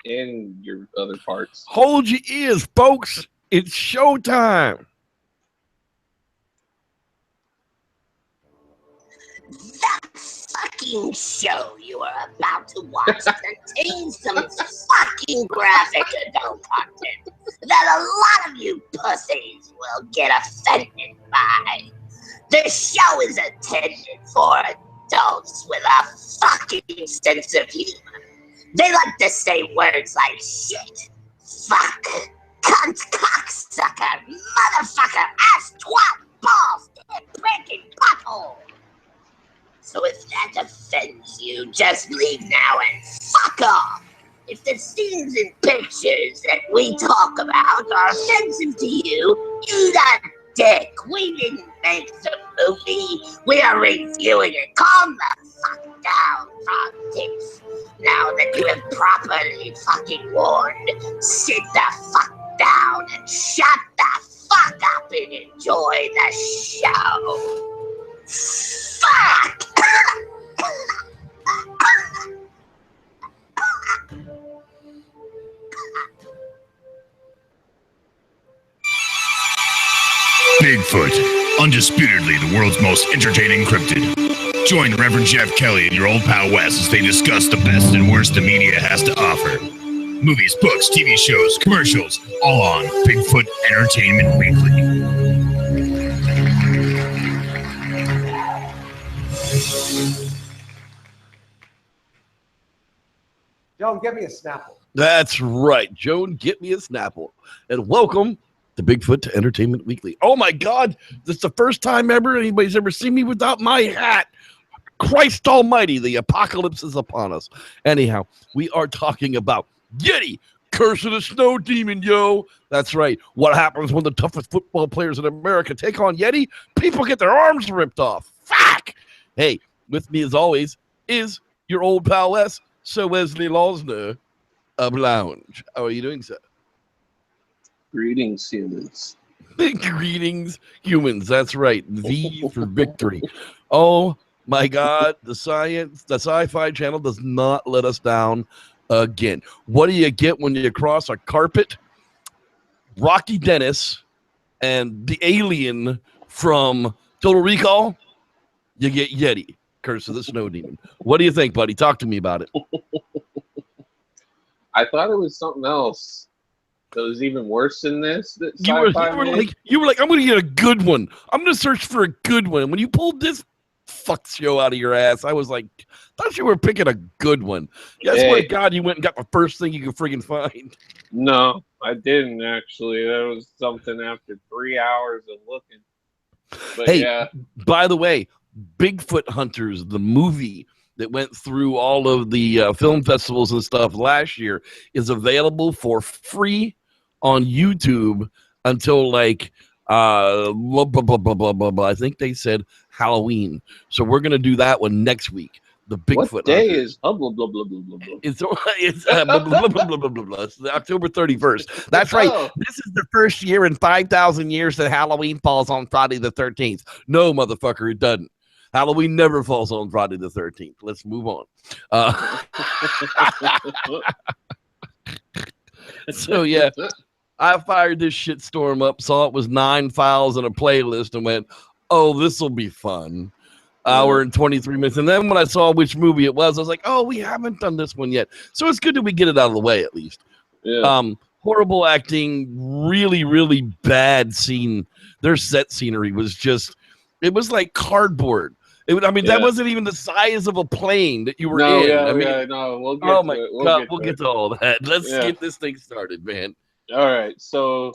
and your other parts. Hold your ears, folks. It's showtime. The fucking show you are about to watch contains some fucking graphic adult content that a lot of you pussies will get offended by. The show is intended for adults with a fucking sense of humor. They like to say words like shit, fuck, cunt, cocksucker, motherfucker, ass, twat, balls, dick, prick, and butthole. So if that offends you, just leave now and fuck off. If the scenes and pictures that we talk about are offensive to you, eat a dick. We didn't make the movie. We are reviewing it. Calm the fuck down, frog tits. Now that you have properly fucking warned, sit the fuck down and shut the fuck up and enjoy the show. Fuck! Bigfoot, undisputedly the world's most entertaining cryptid. Join Reverend Jeff Kelly and your old pal Wes as they discuss the best and worst the media has to offer. Movies, books, TV shows, commercials, all on Bigfoot Entertainment Weekly. Joan, get me a Snapple. That's right, Joan. Get me a Snapple. And welcome to Bigfoot Entertainment Weekly. Oh my God, this is the first time ever anybody's ever seen me without my hat. Christ almighty, the apocalypse is upon us. Anyhow, we are talking about Yeti, Curse of the Snow Demon, yo. That's right. What happens when the toughest football players in America take on Yeti? People get their arms ripped off. Fuck! Hey, with me as always is your old pal Wes, Sir Wesley Losner of Lounge. How are you doing, sir? Greetings, humans. Greetings, humans. That's right. V for victory. Oh my God, the Sci-Fi Channel does not let us down again. What do you get when you cross a carpet? Rocky Dennis and the alien from Total Recall. You get Yeti, Curse of the Snow Demon. What do you think, buddy? Talk to me about it. I thought it was something else that was even worse than this. That You were like, I'm going to get a good one. I'm going to search for a good one. And when you pulled this fuck show out of your ass, I was like, thought you were picking a good one. Yeah, I swear to God, you went and got the first thing you could friggin' find. No, I didn't actually. That was something after 3 hours of looking. But hey, yeah. By the way, Bigfoot Hunters, the movie that went through all of the film festivals and stuff last year, is available for free on YouTube until like blah, blah, blah, blah, blah, blah, blah. I think they said Halloween. So we're going to do that one next week. The Bigfoot What day Hunter. is blah, blah, blah, blah, blah, blah, blah. It's blah, blah, blah, blah, blah, blah, blah. It's October 31st. That's right. Oh. This is the first year in 5,000 years that Halloween falls on Friday the 13th. No, motherfucker, it doesn't. Halloween never falls on Friday the 13th. Let's move on. So, yeah, I fired this shitstorm up, saw it was 9 files in a playlist, and went, oh, this will be fun. Hour and 23 minutes. And then when I saw which movie it was, I was like, oh, we haven't done this one yet. So it's good that we get it out of the way at least. Yeah. Horrible acting, really, really bad scene. Their set scenery was just, it was like cardboard. That wasn't even the size of a plane that you were in. We'll get oh to my it. God, we'll get to all that. Let's get this thing started, man. All right, so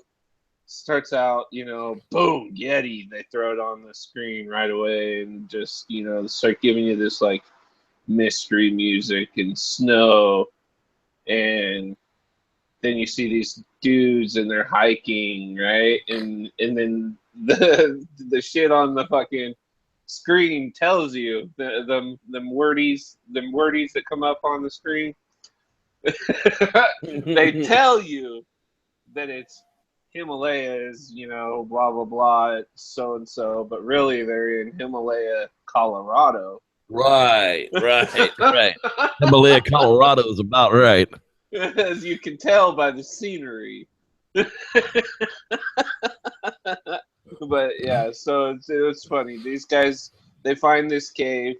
starts out, boom, Yeti. They throw it on the screen right away and just, start giving you this like mystery music and snow, and then you see these dudes and they're hiking, right? And then the shit on the fucking screen tells you them wordies that come up on the screen. They tell you that it's Himalayas, blah blah blah, so and so, but really they're in Himalaya, Colorado. Right. Himalaya, Colorado is about right. as you can tell by the scenery. But yeah, so it's funny. These guys, they find this cave.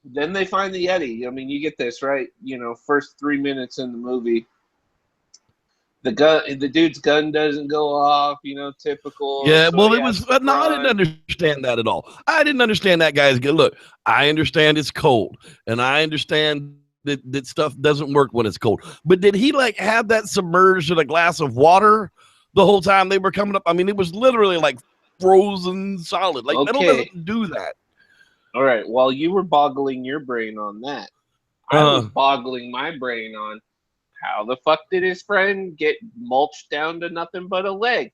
Then they find the Yeti. I mean, you get this, right? You know, first 3 minutes in the movie, the dude's gun doesn't go off, you know, typical. Yeah, so well, he it has was to no, I didn't run. understand that at all. I didn't understand that guy's good. Look, I understand it's cold, and I understand that stuff doesn't work when it's cold. But did he like have that submerged in a glass of water the whole time they were coming up? I mean, it was literally like frozen solid. Like metal Okay. doesn't do that. All right, while you were boggling your brain on that, I was boggling my brain on how the fuck did his friend get mulched down to nothing but a leg?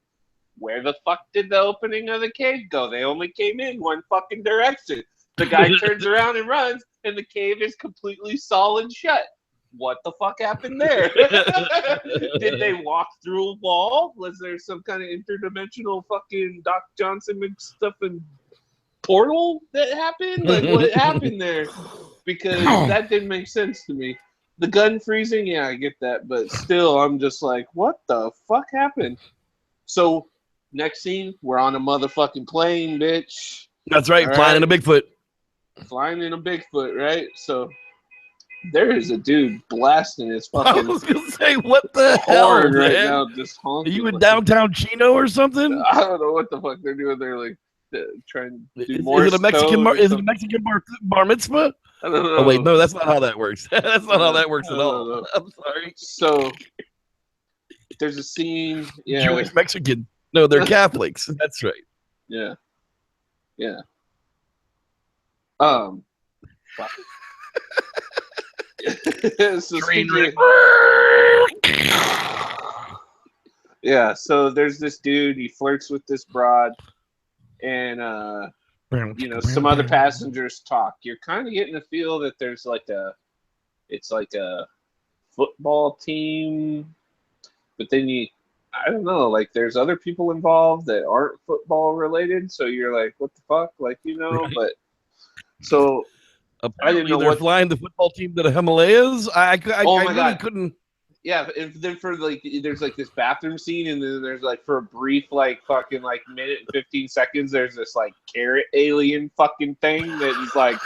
Where the fuck did the opening of the cave go? They only came in one fucking direction. The guy turns around and runs, and the cave is completely solid shut. What the fuck happened there? Did they walk through a wall? Was there some kind of interdimensional fucking Doc Johnson stuff and portal that happened? Like, what happened there? Because that didn't make sense to me. The gun freezing, yeah, I get that, but still, I'm just like, what the fuck happened? So, next scene, we're on a motherfucking plane, bitch. That's right, flying in a Bigfoot. Flying in a Bigfoot, right? So, there is a dude blasting his fucking I was gonna say, what the hell, horn right man? now, just Are honking. you in downtown Chino or something? I don't know what the fuck they're doing. They're like trying to do Is more. it a Mexican? Is it a Mexican bar mitzvah? I don't know. Oh wait, no, that's not how that works. That's not how that works I at don't all. know. I'm sorry. So there's a scene. Yeah. Jewish Mexican. No, they're Catholics. That's right. Yeah. Yeah. Fuck. So yeah, so there's this dude, he flirts with this broad, and you know, some other passengers talk. You're kind of getting a feel that there's like it's like a football team, but then I don't know, like there's other people involved that aren't football related, so you're like, what the fuck, like, you know, Right. but so Apparently I didn't know they're what. flying the football team to the Himalayas. I really God. couldn't. Yeah, and then for like, there's like this bathroom scene, and then there's like for a brief like fucking like minute and 15 seconds, there's this like carrot alien fucking thing that is like,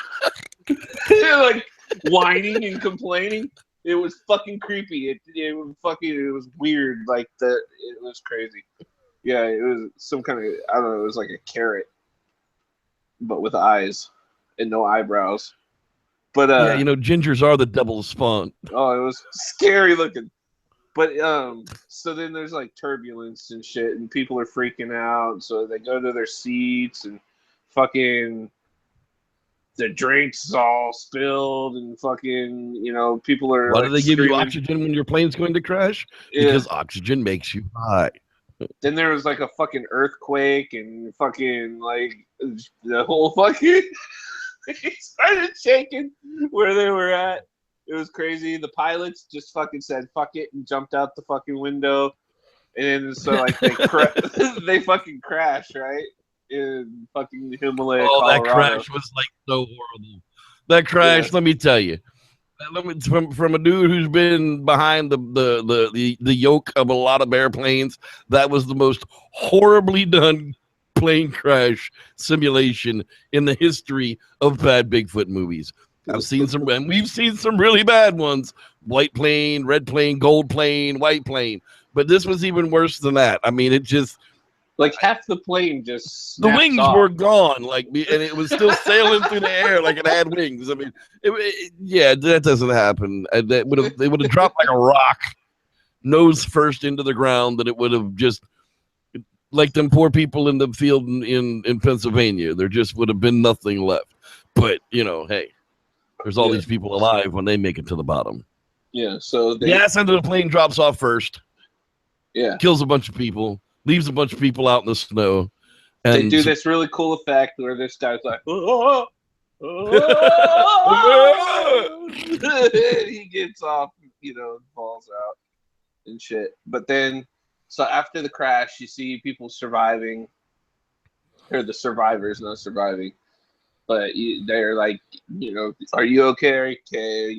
like whining and complaining. It was fucking creepy. It was weird. Like it was crazy. Yeah, it was some kind of, I don't know. It was like a carrot, but with eyes and no eyebrows. But Yeah, you know, gingers are the devil's spawn. oh, it was scary looking. But so then there's like turbulence and shit, and people are freaking out. So they go to their seats, and fucking the drinks all spilled, and fucking, you know, people are. Why like do they give you screaming. oxygen when your plane's going to crash? Yeah. Because oxygen makes you high. Then there was like a fucking earthquake, and fucking like the whole fucking it started shaking where they were at. It was crazy. The pilots just fucking said fuck it and jumped out the fucking window, and so like they fucking crashed, right, in fucking Himalaya, Oh, Colorado. that crash was like so horrible. That crash, let me tell you. From a dude who's been behind the yoke of a lot of airplanes, that was the most horribly done plane crash simulation in the history of bad Bigfoot movies. I've seen some, and we've seen some really bad ones: white plane, red plane, gold plane, white plane. But this was even worse than that. I mean, it just like half the plane just the wings off. were gone, like, and it was still sailing through the air like it had wings. I mean, yeah, that doesn't happen. That would have, they would have dropped like a rock, nose first into the ground. That it would have just, like them poor people in the field in Pennsylvania. There just would have been nothing left. But you know, hey, there's all these people alive when they make it to the bottom. Yeah. So the ass end of the plane drops off first. Yeah. Kills a bunch of people. Leaves a bunch of people out in the snow. And they do this really cool effect where this guy's like, oh, he gets off, you know, falls out and shit. But then, so after the crash, you see people surviving, or the survivors not surviving. But they're like, are you okay? Okay,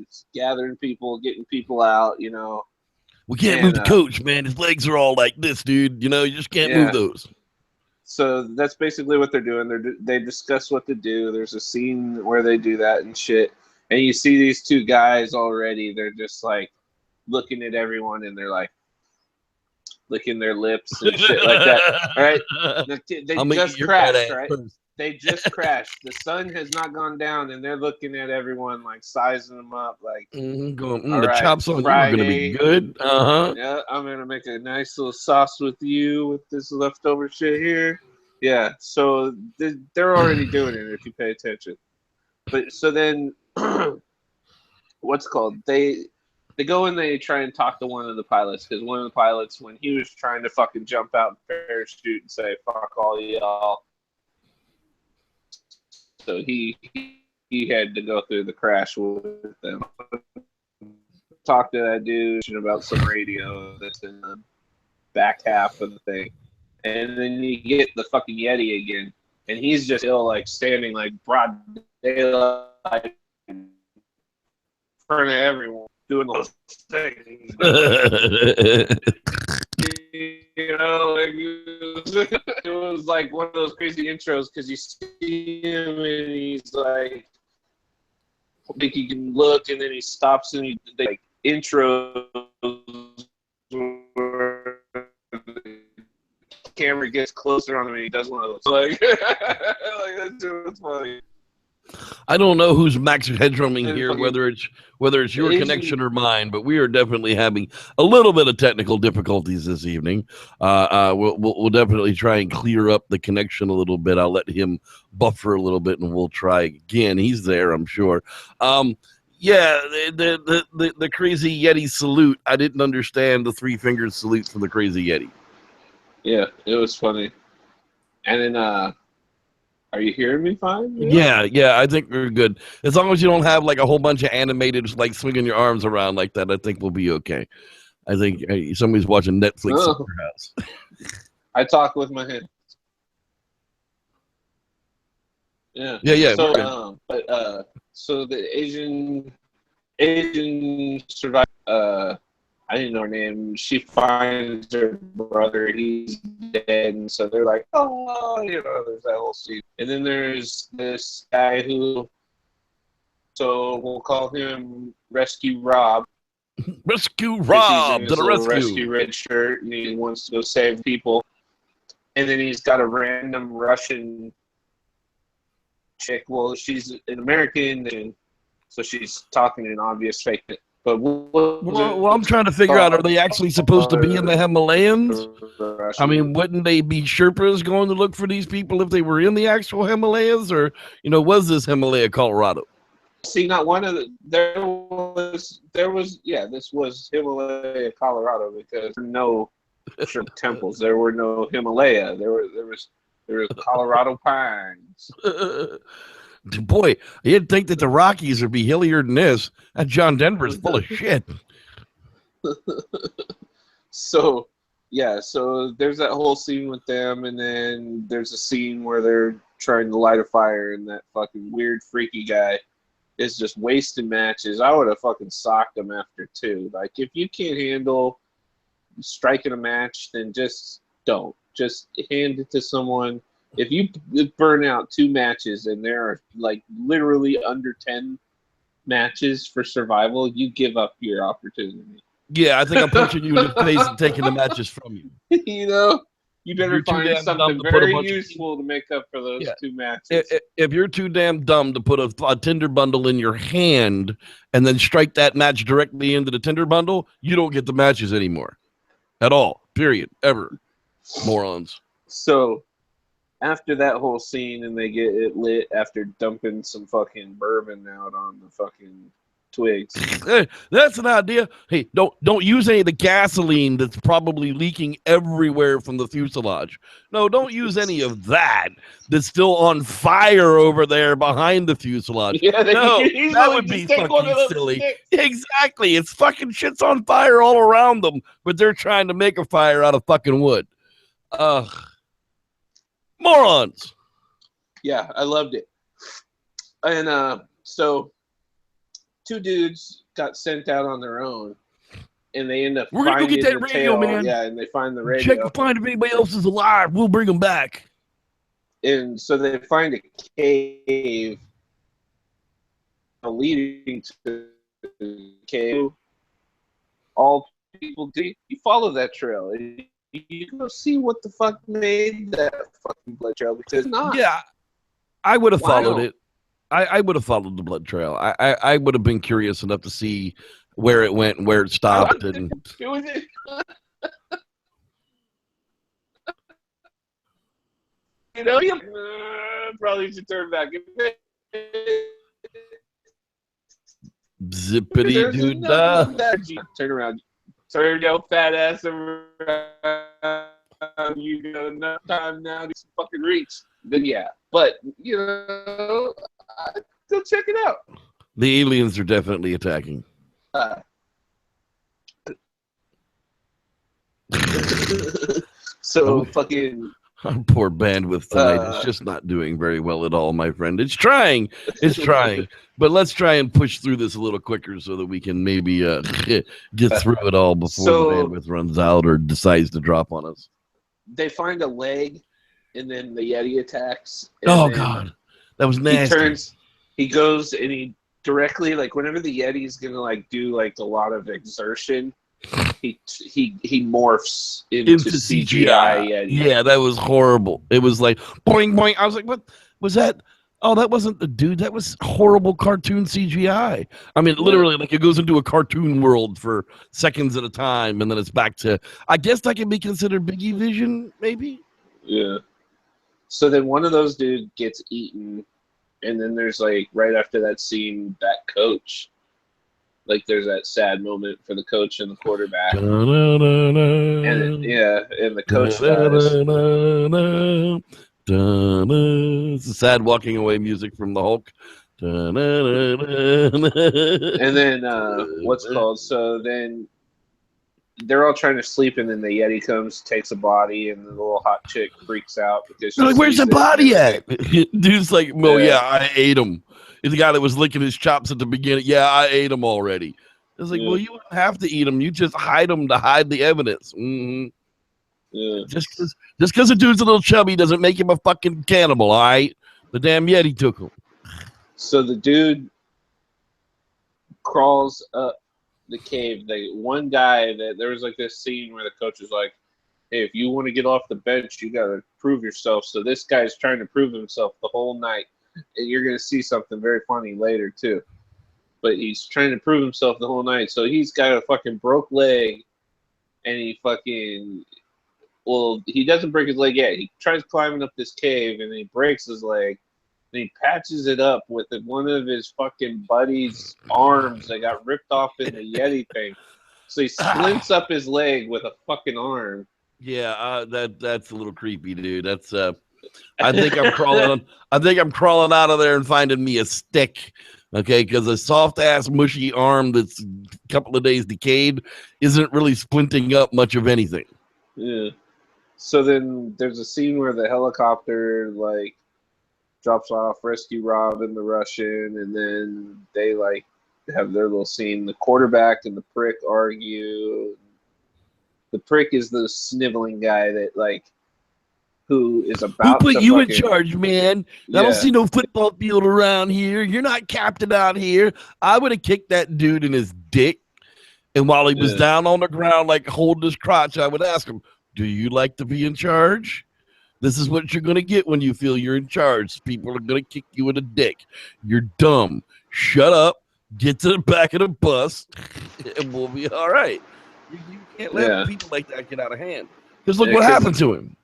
just gathering people, getting people out, We can't And, move the coach, man. His legs are all like this, dude. You just can't move those. So that's basically what they're doing. They discuss what to do. There's a scene where they do that and shit. And you see these two guys already. They're just like looking at everyone, and they're like licking their lips and shit like that. All right, they just crashed. Right, they just crashed. The sun has not gone down, and they're looking at everyone like sizing them up, like going. All the right, chops on Friday, you are gonna be good. Yeah, I'm gonna make a nice little sauce with you with this leftover shit here. Yeah, so they're already doing it if you pay attention. But so then, what's it called? They go and they try and talk to one of the pilots, because one of the pilots, when he was trying to fucking jump out and parachute and say "fuck all y'all," so he had to go through the crash with them. Talk to that dude about some radio that's in the back half of the thing, and then you get the fucking Yeti again, and he's just still like standing like broad daylight in front of everyone doing those things. It was like one of those crazy intros, because you see him and he's like, I think he can look, and then he stops and they like intros where the camera gets closer on him and he does one of those. Like that's funny. I don't know who's max headroming here, whether it's your connection or mine, but we are definitely having a little bit of technical difficulties this evening. We'll definitely try and clear up the connection a little bit. I'll let him buffer a little bit, and we'll try again. He's there, I'm sure. Yeah, the crazy Yeti salute. I didn't understand the 3-fingered salute from the crazy Yeti. Yeah, it was funny. And then, are you hearing me fine? Yeah, I think we're good. As long as you don't have like a whole bunch of animated, like swinging your arms around like that, I think we'll be okay. I think somebody's watching Netflix at your house. I talk with my hands. Yeah. So, so the Asian survivor, I didn't know her name. She finds her brother. He's dead, and so they're like, "Oh, there's that whole scene." And then there's this guy who, so we'll call him Rescue Rob. Rescue Rob to the rescue. Rescue red shirt, and he wants to go save people. And then he's got a random Russian chick. Well, she's an American, and so she's talking in obvious fake. But well, I'm trying to figure out, are they actually supposed to be in the Himalayas? I mean, wouldn't they be Sherpas going to look for these people if they were in the actual Himalayas? Or, was this Himalaya, Colorado? See, not one of the, this was Himalaya, Colorado, because there were no Sherpa temples. There were no Himalaya. There was Colorado pines. Boy, you'd think that the Rockies would be hillier than this. That John Denver's full of shit. So there's that whole scene with them, and then there's a scene where they're trying to light a fire, and that fucking weird, freaky guy is just wasting matches. I would have fucking socked him after 2. Like, if you can't handle striking a match, then just don't. Just hand it to someone. If you burn out 2 matches and there are like literally under 10 matches for survival, you give up your opportunity. Yeah, I think I'm punching you in the face and taking the matches from you. You better find something very useful to make up for those 2 matches. If you're too damn dumb to put a Tinder bundle in your hand and then strike that match directly into the Tinder bundle, you don't get the matches anymore. At all. Period. Ever. Morons. So after that whole scene, and they get it lit after dumping some fucking bourbon out on the fucking twigs. That's an idea. Hey, don't use any of the gasoline that's probably leaking everywhere from the fuselage. No, don't use any of that that's still on fire over there behind the fuselage. Yeah, that would be fucking silly. Sticks. Exactly. It's fucking shit's on fire all around them, but they're trying to make a fire out of fucking wood. Morons. Yeah, I loved it. And so two dudes got sent out on their own, and they end up We're gonna go finding get that the radio, tail. man. Yeah, and they find the Check radio. to find if anybody else is alive. We'll bring them back. And so they find a cave leading to the cave. All people do, you follow that trail. You go see what the fuck made that fucking blood trail, because not. Yeah, I would have Why followed not? it. I would have followed the blood trail. I would have been curious enough to see where it went and where it stopped. And Doing it. You know, you probably should turn back. zippity doo dah. Turn around. Turn your fat ass around. You got enough time now to fucking reach. Then yeah. But, you know, go check it out. The aliens are definitely attacking. So fucking. Our poor bandwidth tonight is just not doing very well at all, my friend. It's trying, but let's try and push through this a little quicker so that we can maybe get through it all before the bandwidth runs out or decides to drop on us. They find a leg, and then the Yeti attacks. Oh God, that was nasty. He goes and he directly, like, whenever the Yeti's gonna like do like a lot of exertion, he morphs into CGI Yeti. Yeah, that was horrible. It was like boing boing. I was like, what was that? Oh, that wasn't the dude. That was horrible cartoon CGI. I mean, literally, like, it goes into a cartoon world for seconds at a time, and then it's back to. I guess that can be considered Biggie Vision, maybe. Yeah. So then one of those dudes gets eaten, and then there's like right after that scene, that coach. Like, there's that sad moment for the coach and the quarterback. And the coach dies. It's the sad walking away music from the Hulk. And then what's called? So then they're all trying to sleep, and then the Yeti comes, takes a body, and the little hot chick freaks out because she's like, where's the body at? Dude's like, well, yeah, I ate him. It's the guy that was licking his chops at the beginning. Yeah, I ate him already. It's like, well, you don't have to eat him. You just hide him to hide the evidence. Mm-hmm. Yeah. Just because a dude's a little chubby doesn't make him a fucking cannibal, all right? The damn Yeti took him. So the dude crawls up the cave. One guy that there was like this scene where the coach was like, hey, if you want to get off the bench, you got to prove yourself. So this guy's trying to prove himself the whole night. And you're going to see something very funny later, too. But he's trying to prove himself the whole night. So he's got a fucking broke leg. And he doesn't break his leg yet. He tries climbing up this cave, and he breaks his leg. And he patches it up with one of his fucking buddy's arms that got ripped off in the Yeti thing. So he splints up his leg with a fucking arm. Yeah, that's a little creepy, dude. That's I think I'm crawling out of there and finding me a stick. Okay, because a soft ass mushy arm that's a couple of days decayed isn't really splinting up much of anything. Yeah. So then there's a scene where the helicopter like drops off, rescue Rob and the Russian, and then they like have their little scene. The quarterback and the prick argue. The prick is the sniveling guy that like who is about Who put to you in fucking, charge, man? I don't see no football field around here. You're not captain out here. I would have kicked that dude in his dick. And while he was down on the ground, like holding his crotch, I would ask him, do you like to be in charge? This is what you're going to get when you feel you're in charge. People are going to kick you in the dick. You're dumb. Shut up. Get to the back of the bus, and we'll be all right. You can't let people like that get out of hand. Because look what happened to him.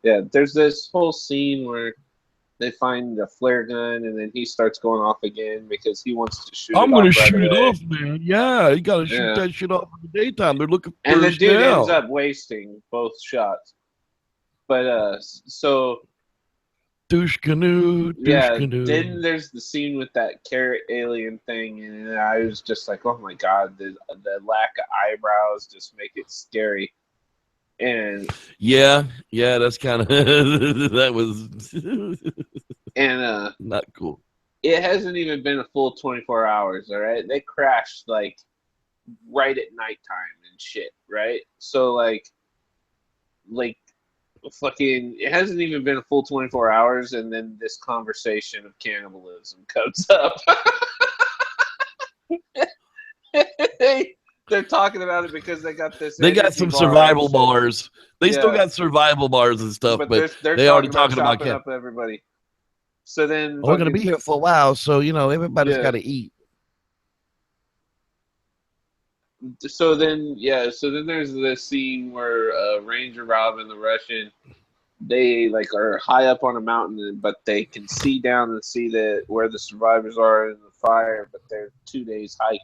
Yeah, there's this whole scene where they find a flare gun, and then he starts going off again because he wants to shoot. I'm going to shoot it off, man. Yeah, you got to shoot that shit off in the daytime. They're looking for and the dude ends up wasting both shots. But so douche canoe. Then there's the scene with that carrot alien thing, and I was just like, oh my god, the lack of eyebrows just make it scary. And yeah, that's kind of that was and not cool. it hasn't even been a full 24 hours. All right, they crashed like right at nighttime and shit. Right, so like fucking, it hasn't even been a full 24 hours, and then this conversation of cannibalism comes up. They're talking about it because they got this. They got some survival bars. They still Yeah. got survival bars and stuff, but they're they already talking about chopping up everybody. So then we're gonna be here for a while, so everybody's Yeah. got to eat. So then there's this scene where Ranger Rob and the Russian, they like are high up on a mountain, but they can see down and see where the survivors are in the fire, but they're 2 days hike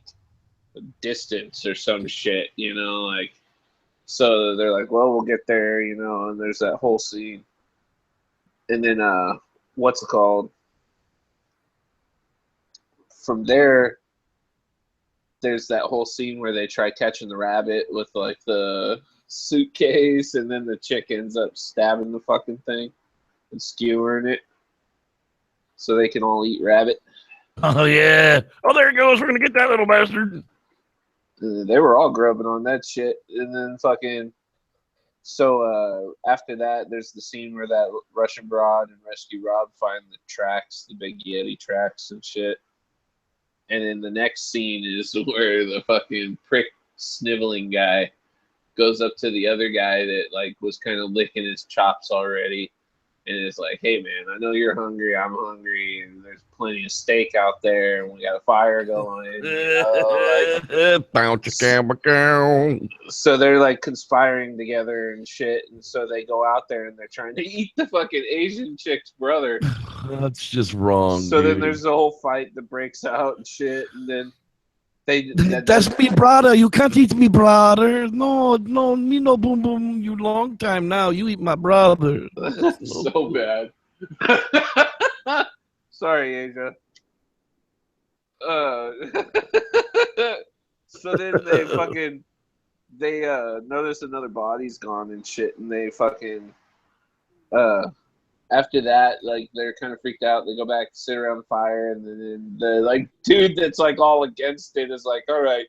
distance or some shit, like. So they're like, well, we'll get there, and there's that whole scene. And then what's it called? From there's that whole scene where they try catching the rabbit with like the suitcase, and then the chick ends up stabbing the fucking thing and skewering it so they can all eat rabbit. Oh yeah! Oh, there it goes. We're gonna get that little bastard. And they were all grubbing on that shit, and then fucking. So after that, there's the scene where that Russian broad and Rescue Rob find the tracks, the big Yeti tracks and shit. And then the next scene is where the fucking prick sniveling guy goes up to the other guy that like was kind of licking his chops already, and is like, "Hey man, I know you're hungry. I'm hungry, and there's plenty of steak out there, and we got a fire going." So they're like conspiring together and shit, and so they go out there and they're trying to eat the fucking Asian chick's brother. That's just wrong. So dude. then there's the whole fight that breaks out and shit, and then that's me, brother. You can't eat me, brother. No, me no boom boom. You long time now. You eat my brother. So bad. Sorry, Asia. So then they notice another body's gone and shit, and they fucking after that, like, they're kind of freaked out. They go back, sit around the fire, and then the like dude that's like all against it is like, "All right,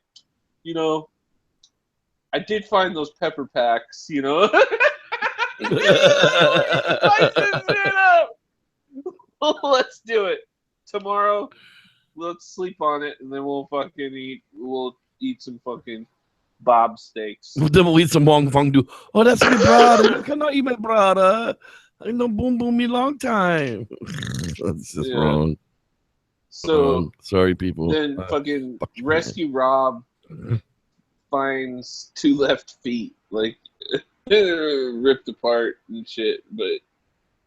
I did find those pepper packs, Let's do it tomorrow. Let's sleep on it, and then we'll eat some fucking Bob steaks. Then we'll eat some Wong Fong Do. Oh, that's my brother. You cannot eat my brother. I know boom boom me long time. That's just wrong. So sorry, people. Then fucking Rescue Rob finds 2 left feet, like ripped apart and shit. But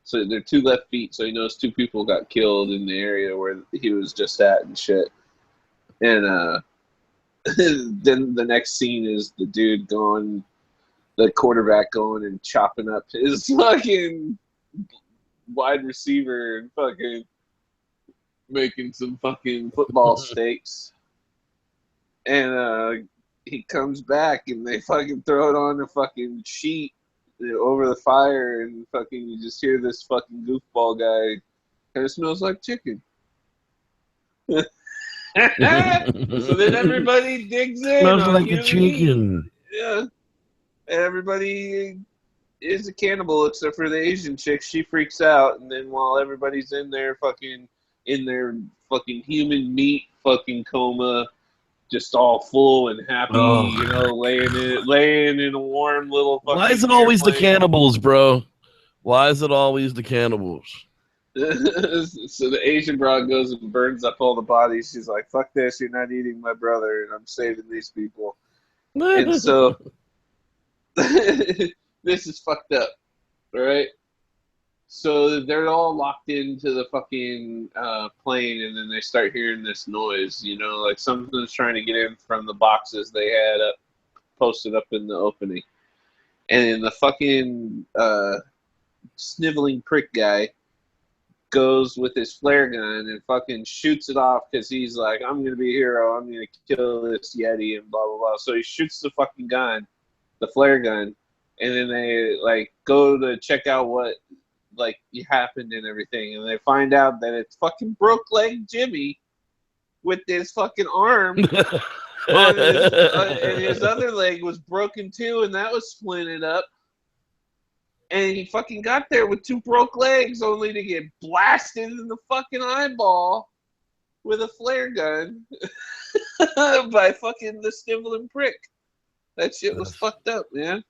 so they're 2 left feet, so he knows 2 people got killed in the area where he was just at and shit. And then the next scene is the dude the quarterback going and chopping up his fucking wide receiver and fucking making some fucking football steaks. And he comes back and they fucking throw it on the fucking sheet over the fire, and fucking you just hear this fucking goofball guy, kind of smells like chicken. So then everybody digs in. Smells like a chicken. Yeah. And everybody is a cannibal except for the Asian chick. She freaks out, and then while everybody's in their fucking human meat fucking coma, just all full and happy, laying in a warm little fucking. Why is it always the cannibals, bro? Why is it always the cannibals? So the Asian broad goes and burns up all the bodies. She's like, "Fuck this! You're not eating my brother, and I'm saving these people." And so this is fucked up, all right? So they're all locked into the fucking plane, and then they start hearing this noise, like something's trying to get in from the boxes they had posted up in the opening. And then the fucking sniveling prick guy goes with his flare gun and fucking shoots it off because he's like, "I'm going to be a hero. I'm going to kill this Yeti," and blah, blah, blah. So he shoots the fucking gun, the flare gun, and then they like go to check out what like happened and everything, and they find out that it's fucking broke leg Jimmy with his fucking arm on his, and his other leg was broken too, and that was splinted up. And he fucking got there with 2 broke legs, only to get blasted in the fucking eyeball with a flare gun by fucking the sniveling prick. That shit was fucked up, man.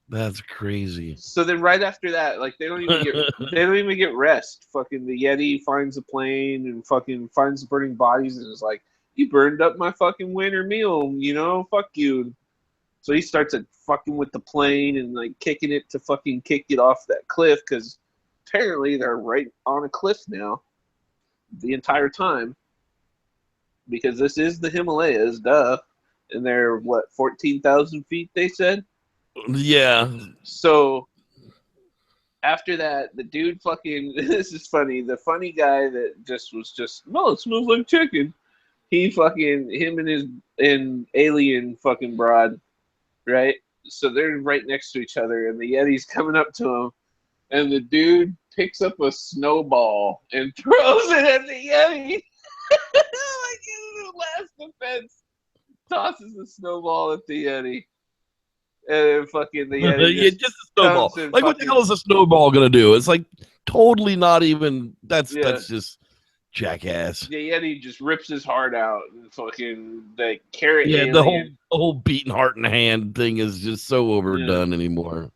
That's crazy. So then, right after that, like they don't even get rest. Fucking the Yeti finds a plane and fucking finds the burning bodies and is like, "You burned up my fucking winter meal, you know? Fuck you." So he starts fucking with the plane and like kicking it to fucking kick it off that cliff, because apparently they're right on a cliff now the entire time, because this is the Himalayas, duh, and they're 14,000 feet, they said. Yeah. So after that, the dude fucking, this is funny, the funny guy that no, it smells like chicken. He fucking, him and alien fucking broad, right? So they're right next to each other, and the Yeti's coming up to him, and the dude picks up a snowball and throws it at the Yeti. Like in the last defense, tosses the snowball at the Yeti. And then fucking the Yeti just a snowball. Like, what the hell is a snowball gonna do? It's like totally not even. That's just jackass. The Yeti just rips his heart out, and fucking the carrot. Yeah, alien. the whole beating heart in hand thing is just so overdone anymore.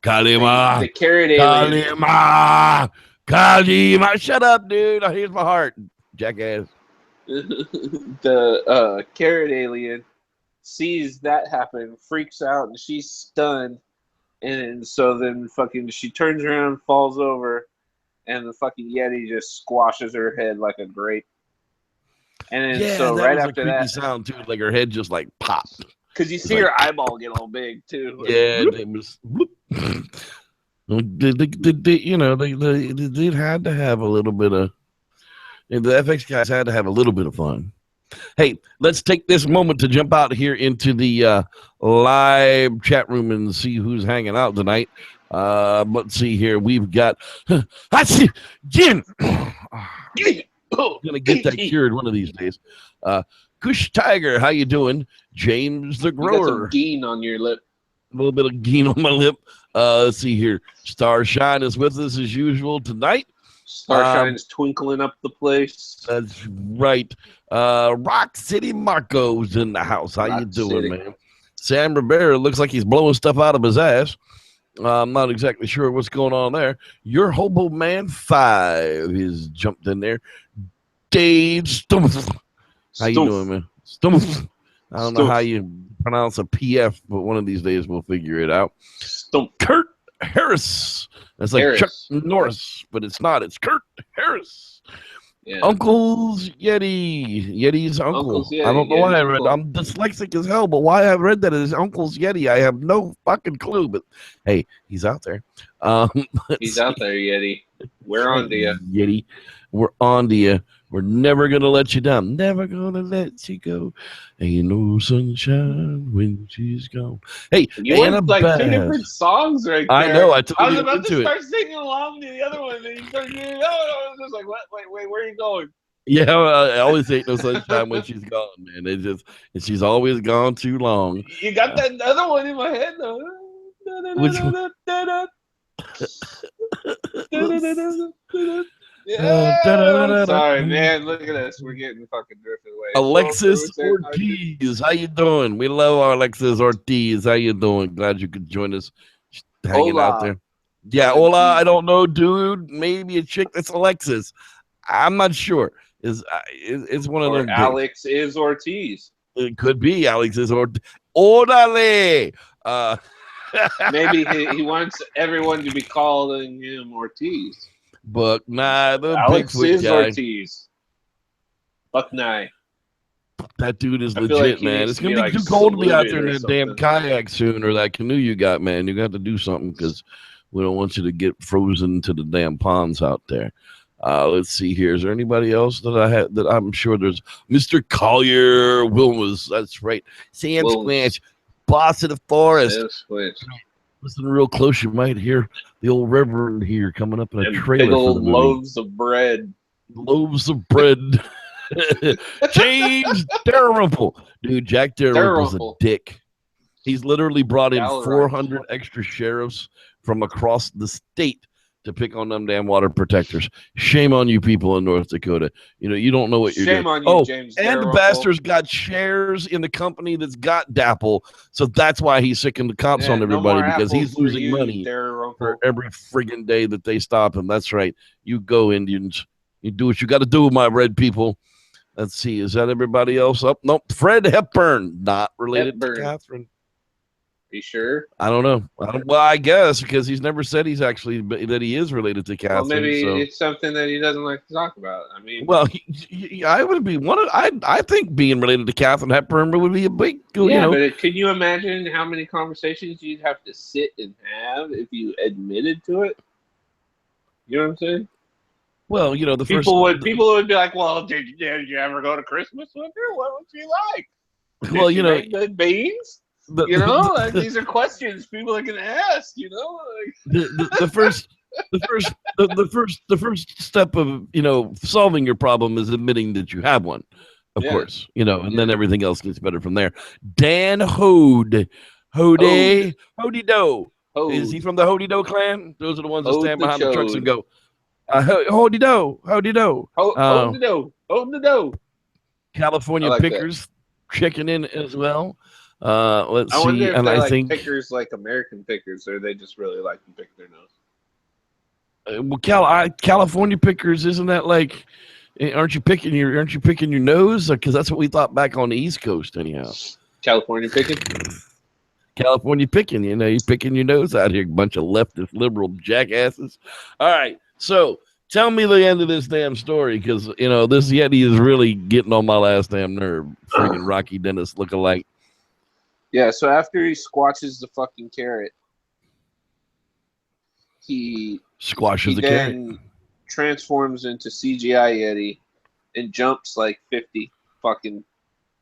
Kalima, the carrot alien. Kalima, shut up, dude. Here's my heart, jackass. The carrot alien sees that happen, freaks out, and she's stunned. And so then fucking she turns around, falls over, and the fucking Yeti just squashes her head like a grape. And then so right after that, sound too, like her head just like popped. Because you see her eyeball get all big too. Like, yeah, it was. They had to have a little bit of. The FX guys had to have a little bit of fun. Hey, let's take this moment to jump out here into the live chat room and see who's hanging out tonight. Let's see here. We've got Jin. Gonna get that cured one of these days. Kush Tiger, how you doing? James the Grower. You got some geen on your lip. A little bit of geen on my lip. Let's see here. Starshine is with us as usual tonight. Starshine's twinkling up the place. That's right. Rock City Marco's in the house. How you doing, man? Sam Rivera looks like he's blowing stuff out of his ass. I'm not exactly sure what's going on there. Your Hobo Man 5 is jumped in there. Dave Stumpf. How you doing, man? Stumpf. I don't know how you pronounce a PF, but one of these days we'll figure it out. Stumpf. Kurt Harris. That's like Harris. Chuck Norris, but it's not. It's Kurt Harris. Yeah. Uncle's Yeti. Yeti's uncle. Uncle's Yeti, I don't know why I read. uncle. I'm dyslexic as hell, but why I read that as Uncle's Yeti, I have no fucking clue. But hey, he's out there. He's out there, Yeti. We're on to you. Yeti. We're on to you. We're never gonna let you down. Never gonna let you go. Ain't no sunshine when she's gone. Hey, You Anna went like Bass. 2 different songs right there. I know. I was told you about to into it. start singing along to the other one, and you started doing, I was just like, what? Wait, where are you going? Yeah, I always ain't no sunshine when she's gone, man. And she's always gone too long. You got that other one in my head, though. Which one? Yeah. Sorry, man. Look at us. We're getting fucking drifted away. Alexis Ortiz, how you doing? We love our Alexis Ortiz. How you doing? Glad you could join us. Hanging out there. Yeah, hola. I don't know, dude. Maybe a chick that's Alexis. I'm not sure. It's one of them. Alex is Ortiz. It could be Alexis Ortiz. Orale. Maybe he wants everyone to be calling him Ortiz. But nah, the Alex Bigfoot is guy. Ortiz. Fuck nye. That dude is I feel legit, like he man. needs It's to gonna be, be like, too cold to be out there in saluted that or damn something. kayak soon, or that canoe you got, man. You got to do something because we don't want you to get frozen to the damn ponds out there. Let's see here. Is there anybody else that I had that I'm sure there's Mr. Collier Wilmas? That's right. Sam Wilmas. Squanch, boss of the forest. Yes, please. Listen real close, you might hear the old Reverend here coming up in a And trailer big for the old movie. loaves of bread. Loaves of bread. James Dalrymple. Dude, Jack Dalrymple's a Dalrymple. dick. He's literally brought in Dalrymple. 400 extra sheriffs from across the state to pick on them damn water protectors. Shame on you people in North Dakota. You know, you don't know what you're doing. Shame on you, James and the Dalrymple. bastard's got shares in the company that's got Dapple, so that's why he's sicking the cops Yeah, on no everybody, more because he's apples for losing you, money Dalrymple. for every friggin' day that they stop him. That's right. You go, Indians. You do what you got to do, my red people. Let's see. Is that everybody else up? Nope. Fred Hepburn, not related Hepburn. to Catherine. You sure? I don't know. Well, I guess because he's never said he's actually that he is related to Catherine. Well, maybe so. it's something that he doesn't like to talk about. I mean, well, I would be one of. I think being related to Catherine Hepburn would be a big. yeah, but can you imagine how many conversations you'd have to sit and have if you admitted to it? You know what I'm saying? Well, the people would be like, "Well, did you ever go to Christmas with her? What was she like? Well, did she make good beans." Like, these are questions people are gonna ask. Like, the first step of solving your problem is admitting that you have one, of course. And then everything else gets better from there. Dan Hode Do. Is he from the Hody Do clan? Those are the ones that stand behind the trucks and go, Hody Do. Hold the dough. California like Pickers checking in as well. Let's I wonder see, if and I like think pickers like American pickers, or they just really like to pick their nose. Well, California Pickers, isn't that like? Aren't you picking your nose? Because that's what we thought back on the East Coast, anyhow. California picking. California picking, you're picking your nose out here, bunch of leftist liberal jackasses. All right, so tell me the end of this damn story, because this Yeti is really getting on my last damn nerve. Freaking Rocky Dennis lookalike. Yeah, so after he squashes the fucking carrot, he then transforms into CGI Yeti and jumps like 50 fucking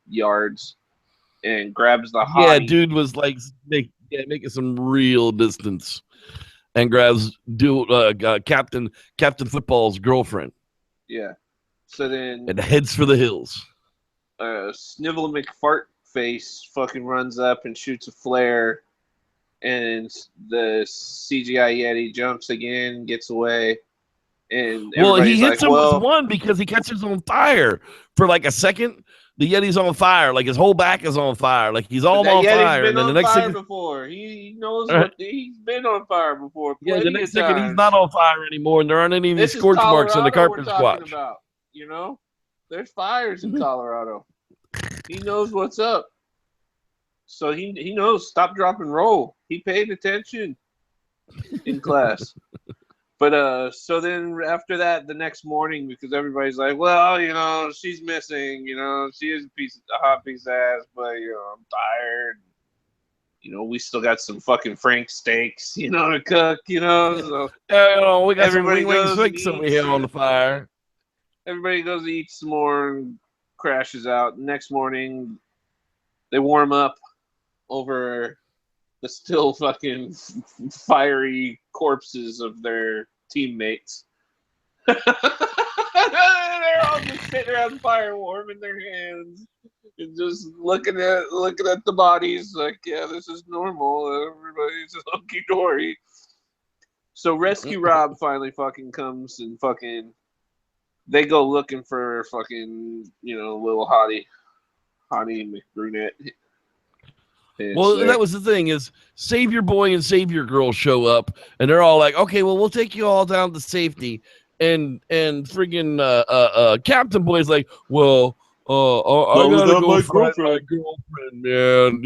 yards and grabs the hottie. Yeah, dude was like making some real distance and grabs Captain Football's girlfriend. Yeah. So then and heads for the hills. Snivel McFartface fucking runs up and shoots a flare, and the CGI Yeti jumps again, gets away, and he hits him with one because he catches on fire for like a second. The Yeti's on fire, like his whole back is on fire, like he's all on fire. And then the next second, before he knows what he's been on fire before. Yeah, the next second he's not on fire anymore, and there aren't any of these scorch marks on the carpet squash. There's fires in Colorado. He knows what's up. So he knows. Stop, drop, and roll. He paid attention in class. But so then after that, the next morning, because everybody's like, well, she's missing. She is a hot piece of ass, but I'm tired. We still got some fucking Frank steaks, to cook. So we got some wing steaks over here on the fire. Everybody goes to eat some more and crashes out. Next morning, they warm up over the still fucking fiery corpses of their teammates. They're all just sitting around the fire warming their hands and just looking at the bodies like, yeah, this is normal. Everybody's hunky-dory. So Rescue Rob finally fucking comes and fucking they go looking for fucking, little hottie McBrunette. That was the thing is Savior Boy and Savior Girl show up and they're all like, okay, well, we'll take you all down to safety. And friggin' Captain Boy's like, well, I gotta go find my girlfriend, man.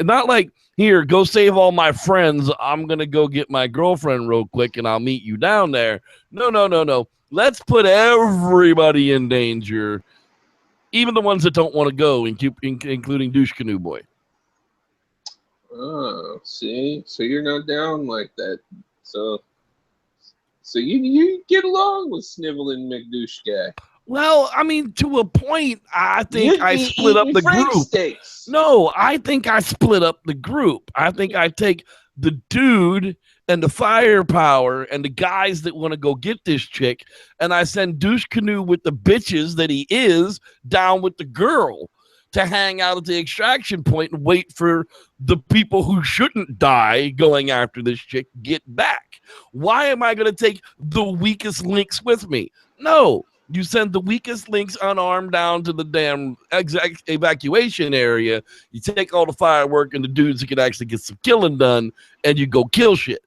Not like, here, go save all my friends. I'm gonna go get my girlfriend real quick and I'll meet you down there. No. Let's put everybody in danger, even the ones that don't want to go, including Douche Canoe Boy. Oh, see? So you're not down like that. So you get along with Sniveling McDouche guy. Well, I mean, to a point, I think I split up the group. Steaks. No, I think I split up the group. I think I take the dude and the firepower and the guys that want to go get this chick, and I send Douche Canoe with the bitches that he is down with the girl to hang out at the extraction point and wait for the people who shouldn't die going after this chick get back. Why am I going to take the weakest links with me? No, you send the weakest links unarmed down to the damn evacuation area. You take all the firework and the dudes that can actually get some killing done, and you go kill shit.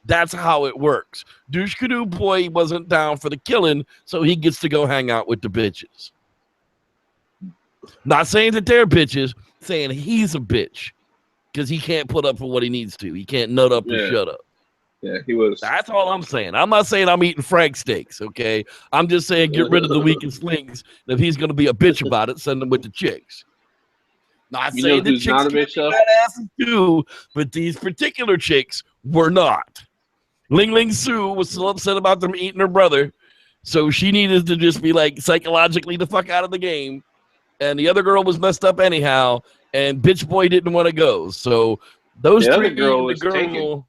That's how it works. Douche Canoe Boy wasn't down for the killing, so he gets to go hang out with the bitches. Not saying that they're bitches, saying he's a bitch because he can't put up for what he needs to. He can't nut up or shut up. Yeah, he was. That's all I'm saying. I'm not saying I'm eating Frank steaks, okay? I'm just saying get rid of the weakest links. If he's going to be a bitch about it, send him with the chicks. Not saying the chicks not a can't bitch, be though? badasses too, but these particular chicks were not. Ling Ling Sue was still upset about them eating her brother, so she needed to just be like psychologically the fuck out of the game. And the other girl was messed up anyhow, and bitch boy didn't want to go. So those The three, other girl the was girl. taken.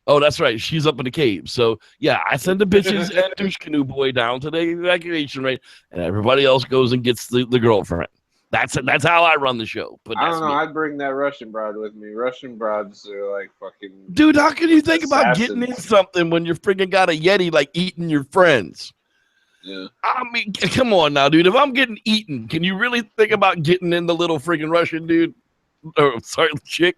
Oh, that's right. She's up in the cave. So yeah, I send the bitches and Douche Canoe Boy down to the evacuation rate, and everybody else goes and gets the girlfriend. That's how I run the show. But I don't know. me. I'd bring that Russian broad with me. Russian broads are like fucking. Dude, how can you think about getting in assassins. something when you're freaking got a Yeti like eating your friends? Yeah. I mean, come on now, dude. If I'm getting eaten, can you really think about getting in the little freaking Russian dude? Oh, sorry, chick.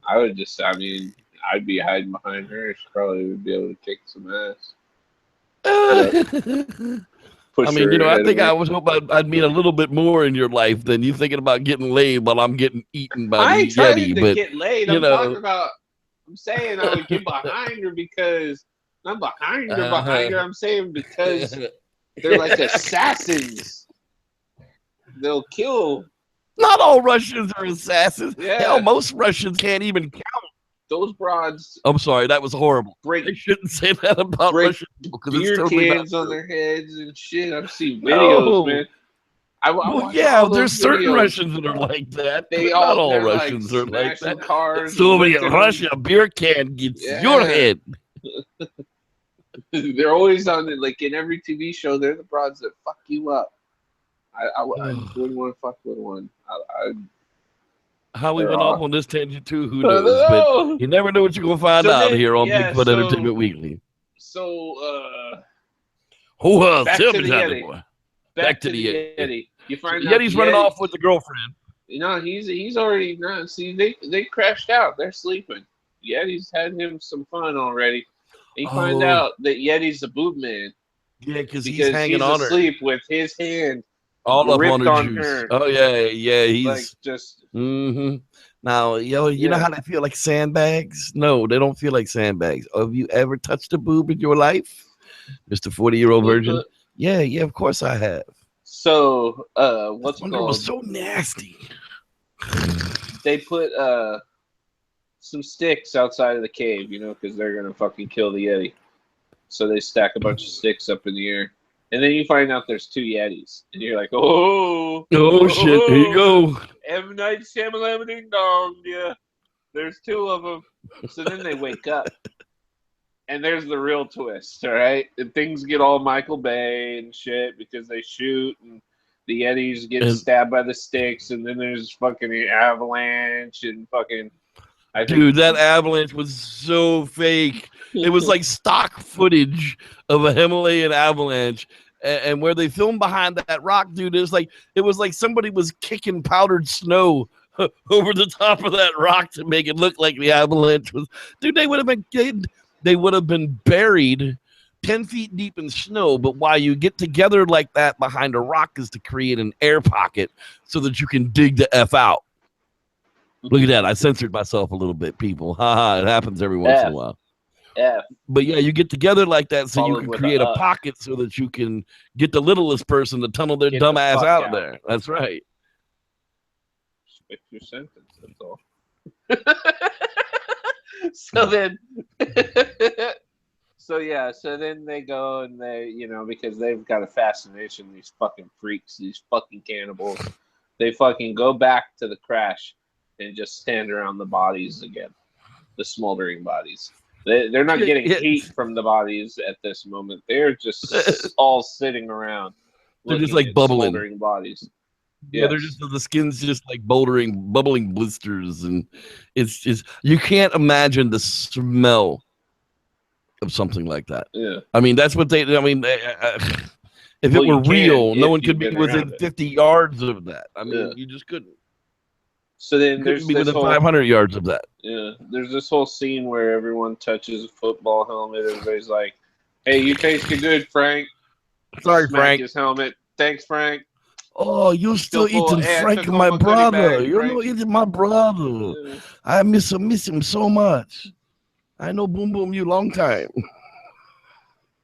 I would just. I mean, I'd be hiding behind her. She probably would be able to kick some ass. Push I mean, her I ahead think of me. I was hoping I'd mean a little bit more in your life than you thinking about getting laid while I'm getting eaten by I the ain't trying Yeti. to But get laid. I'm talking about. I'm saying I would get behind her because I'm behind her. Behind her. I'm saying because they're like assassins. They'll kill. not all Russians are assassins. Yeah. Hell, most Russians can't even count. Those broads I'm sorry, that was horrible. break They shouldn't say that about break Russian people because it's beer totally cans not on true. their heads and shit. I've seen videos, man. I Well, watch yeah, all there's those certain videos. Russians that are like that. They but not all they're Russians like are like smashing that. cars. So many lifting Russia, a beer can gets your head. They're always on it, like in every TV show. They're the broads that fuck you up. I wouldn't want to fuck with one. How we They're went all- off on this tangent too, who I don't knows? know. But you never know what you're gonna find So out then- here on yeah, Bigfoot so- Entertainment Weekly. So, Who back tell to me the that, Yeti. boy. back to the Yeti. You So find the out Yeti's the running Yeti- off with the girlfriend. You know, he's already not. See, they crashed out. They're sleeping. Yeti's had him some fun already. You find out that Yeti's a boob man Yeah, because he's because hanging he's on her. asleep with his hand All up gripped on her on juice. her. Oh yeah, he's like just. Mm-hmm. Now, you know how they feel like sandbags? No, they don't feel like sandbags. Have you ever touched a boob in your life, Mr. 40-year-old virgin? Yeah, of course I have. So, what's it Wonder called? was so nasty. They put some sticks outside of the cave, because they're gonna fucking kill the Yeti. So they stack a bunch of sticks up in the air, and then you find out there's two Yetis, and you're like, oh shit, here you go. M. Night Shyamalan ding dong, yeah. There's two of them. So then they wake up, and there's the real twist, all right? And things get all Michael Bay and shit because they shoot, and the Yetis get stabbed by the sticks, and then there's fucking the avalanche and fucking. Dude, that avalanche was so fake. It was like stock footage of a Himalayan avalanche. And where they filmed behind that rock, dude, it was like somebody was kicking powdered snow over the top of that rock to make it look like the avalanche was. Dude, they would have been buried 10 feet deep in snow. But why you get together like that behind a rock is to create an air pocket so that you can dig the F out. Look at that. I censored myself a little bit, people. It happens every once in a while. But yeah, you get together like that so you can create a pocket so that you can get the littlest person to tunnel their dumb ass out there. That's right. Fix your sentence, that's all. So then they go and they, because they've got a fascination, these fucking freaks, these fucking cannibals. They fucking go back to the crash. and just stand around the bodies again, the smoldering bodies. They're not getting heat from the bodies at this moment. They're just all sitting around. They're just like bubbling. Smoldering bodies. Yeah, they're just the skin's just like bubbling blisters, and it's just you can't imagine the smell of something like that. Yeah, I mean that's what they. I mean, if it were real, no one could be within 50 yards of that. I mean, you just couldn't. So then there's be this within whole 500 yards of that. Yeah, there's this whole scene where everyone touches a football helmet. Everybody's like, "Hey, you tasted good, Frank." Sorry, Smack Frank. his helmet. Thanks, Frank. Oh, you're still eating Frank, my brother. You're not eating my brother. Yeah. I miss him so much. I know Boom Boom you long time.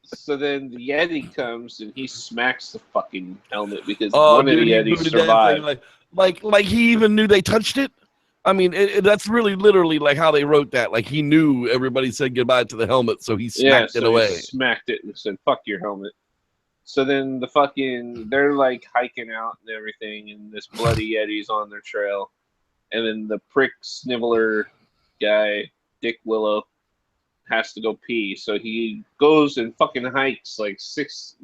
So then the Yeti comes and he smacks the fucking helmet because one of the Yetis survived. Like he even knew they touched it. I mean, that's really literally like how they wrote that. Like he knew everybody said goodbye to the helmet, so he smacked it away. He smacked it and said, "Fuck your helmet." So then they're like hiking out and everything, and this bloody Yeti's on their trail. And then the prick sniveler guy, Dick Willow, has to go pee. So he goes and fucking hikes like 60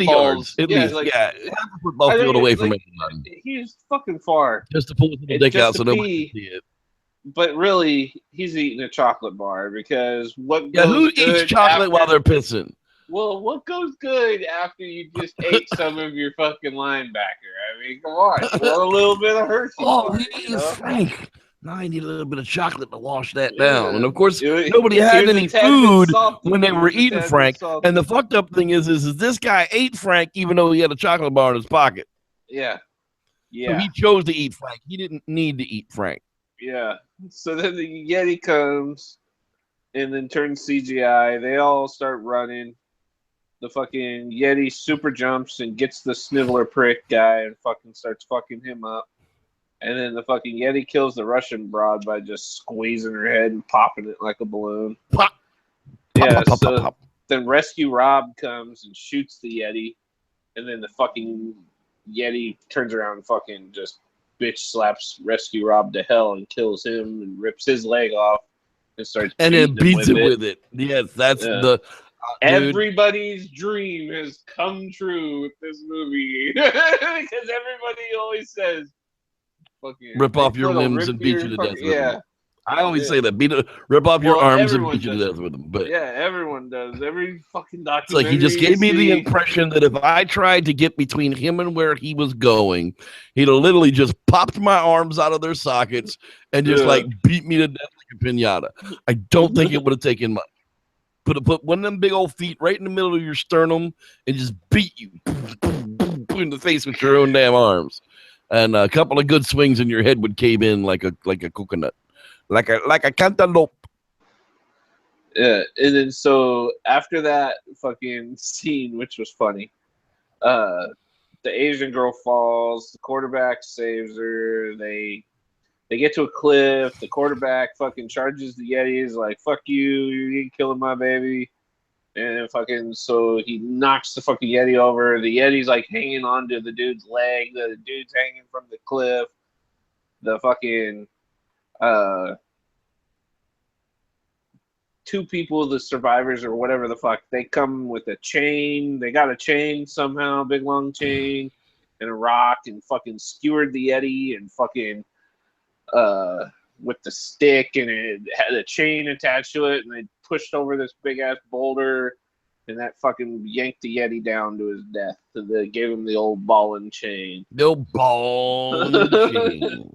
yards at least. Like, half a football field away from everybody. He's fucking far. Just to pull his dick out so nobody can see it. But really, he's eating a chocolate bar because who eats chocolate while they're pissing? Well, what goes good after you just ate some of your fucking linebacker? I mean, come on, a little bit of Hershey. Oh, Frank. Now I need a little bit of chocolate to wash that down. And of course, nobody had any food when they were eating Frank. And the fucked up thing is this guy ate Frank even though he had a chocolate bar in his pocket. Yeah. So he chose to eat Frank. He didn't need to eat Frank. Yeah. So then the Yeti comes and then turns CGI. They all start running. The fucking Yeti super jumps and gets the sniveler prick guy and fucking starts fucking him up. And then the fucking Yeti kills the Russian broad by just squeezing her head and popping it like a balloon. Pop. Then Rescue Rob comes and shoots the Yeti. And then the fucking Yeti turns around and fucking just bitch slaps Rescue Rob to hell and kills him and rips his leg off and starts and then beats it with it. Yes, that's the everybody's dream has come true with this movie because everybody always says, "Fucking rip off your limbs and beat you to death with them." I always say that. Rip off your arms and beat you to death with them. But yeah, everyone does. Every fucking documentary. It's like he just gave me the impression that if I tried to get between him and where he was going, he'd have literally just popped my arms out of their sockets and just like beat me to death like a pinata. I don't think it would have taken much. Put one of them big old feet right in the middle of your sternum and just beat you in the face with your own damn arms. And a couple of good swings and your head would cave in like a coconut. Like a cantaloupe. Yeah, and then so after that fucking scene, which was funny, the Asian girl falls, the quarterback saves her, they get to a cliff, the quarterback fucking charges the Yeti, is like, "Fuck you, you're killing my baby." And fucking so he knocks the fucking Yeti over. The Yeti's like hanging onto the dude's leg, the dude's hanging from the cliff. The fucking two people, the survivors or whatever the fuck, they come with a chain. They got a chain somehow, big long chain, and a rock, and fucking skewered the Yeti and fucking with the stick, and it had a chain attached to it, and they pushed over this big ass boulder, and that fucking yanked the Yeti down to his death. So they gave him the old ball and chain. The old ball and chain.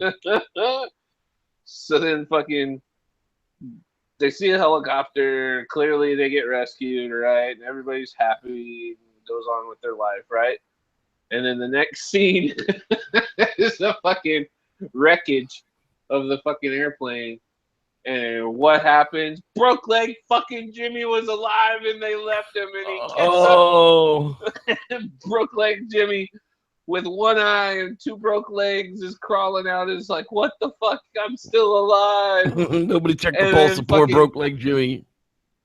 So then fucking they see a helicopter. Clearly they get rescued, right? And everybody's happy and goes on with their life, right? And then the next scene is the fucking wreckage of the fucking airplane. And what happens? Broke leg fucking Jimmy was alive and they left him, and he gets up. Broke leg Jimmy with one eye and two broke legs is crawling out. It's like, what the fuck? I'm still alive. Nobody checked the pulse of poor broke leg Jimmy.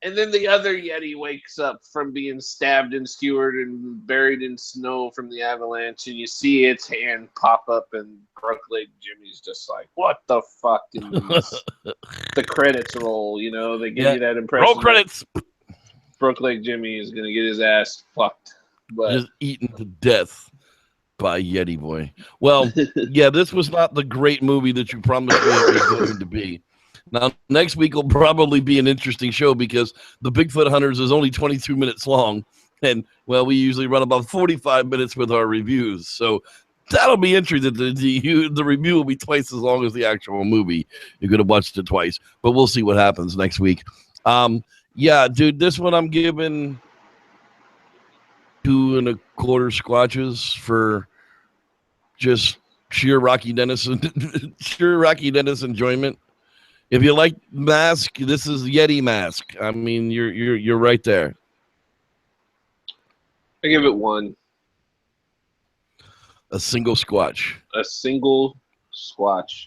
And then the other Yeti wakes up from being stabbed and skewered and buried in snow from the avalanche, and you see its hand pop up, and Brookleg Jimmy's just like, "What the fuck?" And the credits roll. You know, they give you that impression. Roll credits. Brookleg Jimmy is gonna get his ass fucked, but just eaten to death by Yeti Boy. Well, yeah, this was not the great movie that you promised me it was going to be. Now, next week will probably be an interesting show because the Bigfoot Hunters is only 22 minutes long. And, well, we usually run about 45 minutes with our reviews. So that'll be interesting. The review will be twice as long as the actual movie. You're going to watch it twice. But we'll see what happens next week. Yeah, dude, this one I'm giving 2.25 squatches for just sheer Rocky Dennis enjoyment. If you like Mask, this is Yeti Mask. I mean, you're right there. I give it 1. A single squatch. A single squatch.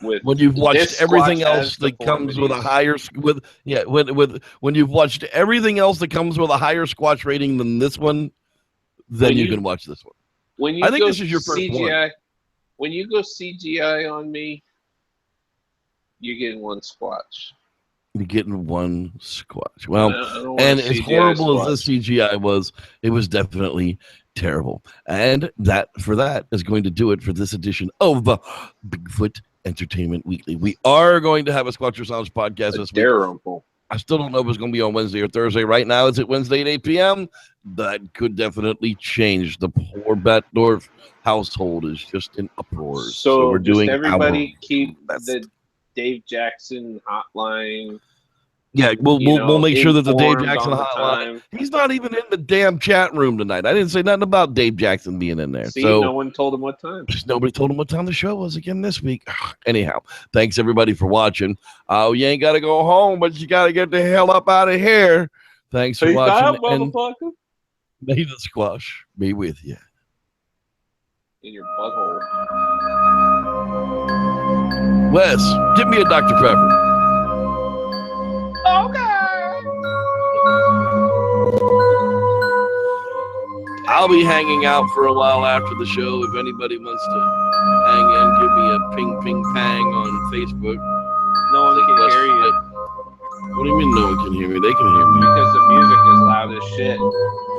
When you've watched everything else that comes with a higher when you've watched everything else that comes with a higher squatch rating than this one, then you can watch this one. I think this is your first CGI, one. When you go CGI on me, you're getting 1 squatch. You're getting 1 squatch. Well, and as horrible as the CGI was, it was definitely terrible. And that is going to do it for this edition of Bigfoot Entertainment Weekly. We are going to have a Squatcher Sounds podcast this week. I still don't know if it's going to be on Wednesday or Thursday. Right now, it's at Wednesday at 8 p.m. That could definitely change. The poor Bettdorf household is just in uproar. So we're doing everybody keep the Dave Jackson hotline. Yeah, we'll make sure that the Dave Jackson hotline. He's not even in the damn chat room tonight. I didn't say nothing about Dave Jackson being in there. See, so no one told him what time. Nobody told him what time the show was again this week. Anyhow, thanks everybody for watching. You ain't got to go home, but you got to get the hell up out of here. Thanks for watching. And may the squash be with you. In your butthole. Wes, give me a Dr. Pepper. I'll be hanging out for a while after the show. If anybody wants to hang in, give me a ping, ping, pang on Facebook. No one can hear you. What do you mean no one can hear me? They can hear me. Because the music is loud as shit.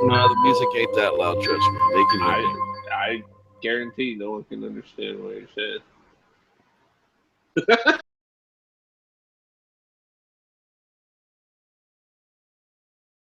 No, the music ain't that loud, trust me. They can hear me. I guarantee no one can understand what you're saying.